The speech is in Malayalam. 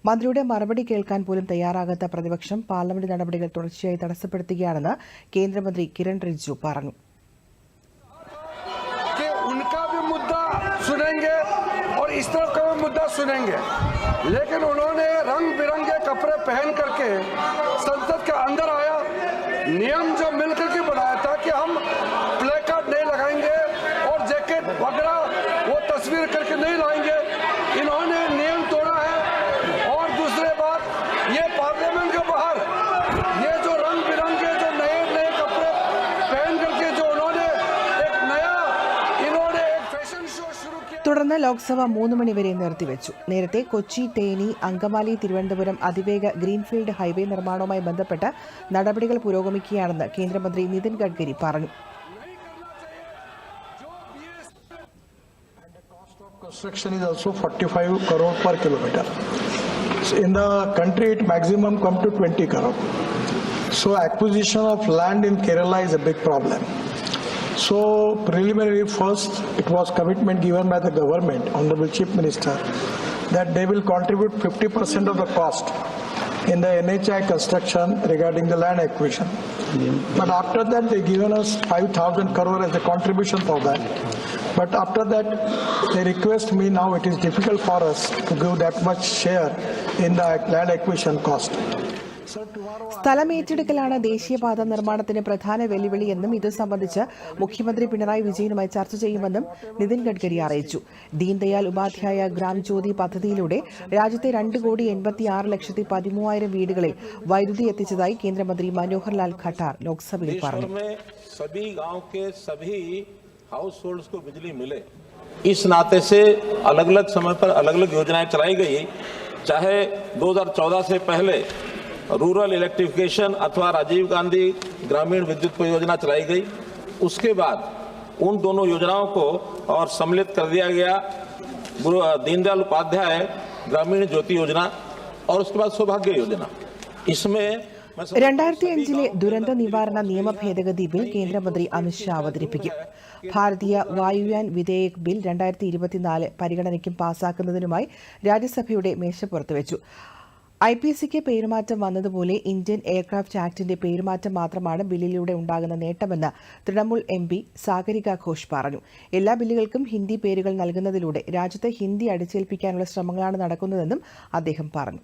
മന്ത്രിയുടെ മറുപടി കേൾക്കാൻ പോലും തയ്യാറാകാത്ത പ്രതിപക്ഷം പാർലമെന്റ് നടപടികൾ തുടർച്ചയായി തടസ്സപ്പെടുത്തുകയാണെന്ന് കേന്ദ്രമന്ത്രി കിരൺ റിജിജു പറഞ്ഞു. सुनेंगे और इस तरफ का मुद्दा सुनेंगे, लेकिन उन्होंने रंग बिरंगे कपड़े पहन करके संसद के अंदर आया, नियम जो मिलकर के बनाया था कि हम प्ले कार्ड नहीं लगाएंगे और जैकेट वगैरह वो तस्वीर करके नहीं लाएंगे, इन्होंने नियम तोड़ा है। और दूसरी बात, ये पार्लियामेंट के बाहर ये जो रंग बिरंगे जो नए नए कपड़े पहन करके जो उन्होंने एक नया इन्होंने एक फैशन शो शुरू किया। തുടർന്ന് ലോക്സഭ 3 മണി വരെ നിർത്തിവെച്ചു. നേരത്തെ കൊച്ചി, തേനി, അങ്കമാലി, തിരുവനന്തപുരം അതിവേഗ ഗ്രീൻഫീൽഡ് ഹൈവേ നിർമ്മാണവുമായി ബന്ധപ്പെട്ട നടപടികൾ പുരോഗമിക്കുകയാണെന്ന് കേന്ദ്രമന്ത്രി നിതിൻ ഗഡ്കരി പറഞ്ഞു. Construction is also 45 crore per kilometer. So in the country, it maximum come to 20 crore. So acquisition of land in Kerala is a big problem. So preliminary first, it was commitment given by the government, Honorable Chief Minister, that they will contribute 50% of the cost in the NHI construction regarding the land acquisition. But after that, they given us 5,000 crore as a contribution for that. But after that, they request me now it is difficult for us to give that much share in the land acquisition cost. സ്ഥലം ഏറ്റെടുക്കലാണ് ദേശീയപാത നിർമ്മാണത്തിന് പ്രധാന വെല്ലുവിളിയെന്നും ഇത് സംബന്ധിച്ച് മുഖ്യമന്ത്രി പിണറായി വിജയനുമായി ചർച്ച ചെയ്യുമെന്നും നിതിൻ ഗഡ്കരി അറിയിച്ചു. ദീൻദയാൽ ഉപാധ്യായ ഗ്രാം ജ്യോതി പദ്ധതിയിലൂടെ രാജ്യത്തെ 2,86,13,000 വീടുകളിൽ വൈദ്യുതി എത്തിച്ചതായി കേന്ദ്രമന്ത്രി മനോഹർ ലാൽ ഖട്ടാർ ലോക്സഭയിൽ പറഞ്ഞു. हाउस होल्ड्स को बिजली मिले, इस नाते से अलग अलग समय पर अलग अलग योजनाएं चलाई गई। चाहे 2014 से पहले रूरल इलेक्ट्रिफिकेशन अथवा राजीव गांधी ग्रामीण विद्युत परियोजना चलाई गई, उसके बाद उन दोनों योजनाओं को और सम्मिलित कर दिया गया दीनदयाल उपाध्याय ग्रामीण ज्योति योजना और उसके बाद सौभाग्य योजना। इसमें 2005 ദുരന്ത നിവാരണ നിയമ ഭേദഗതി ബിൽ കേന്ദ്രമന്ത്രി അമിത്ഷാ അവതരിപ്പിക്കും. ഭാരതീയ വായുയാൻ വിധേയക് ബിൽ 2024 പരിഗണനയ്ക്കും പാസാക്കുന്നതിനുമായി രാജ്യസഭയുടെ മേശപ്പുറത്ത് വെച്ചു. IPCക്ക് പേരുമാറ്റം വന്നതുപോലെ ഇന്ത്യൻ എയർക്രാഫ്റ്റ് ആക്ടിന്റെ പേരുമാറ്റം മാത്രമാണ് ബില്ലിലൂടെ ഉണ്ടാകുന്ന നേട്ടമെന്ന് തൃണമൂൽ MP സാഗരിക ഘോഷ് പറഞ്ഞു. എല്ലാ ബില്ലുകൾക്കും ഹിന്ദി പേരുകൾ നൽകുന്നതിലൂടെ രാജ്യത്ത് ഹിന്ദി അടിച്ചേൽപ്പിക്കാനുള്ള ശ്രമങ്ങളാണ് നടക്കുന്നതെന്നും അദ്ദേഹം പറഞ്ഞു.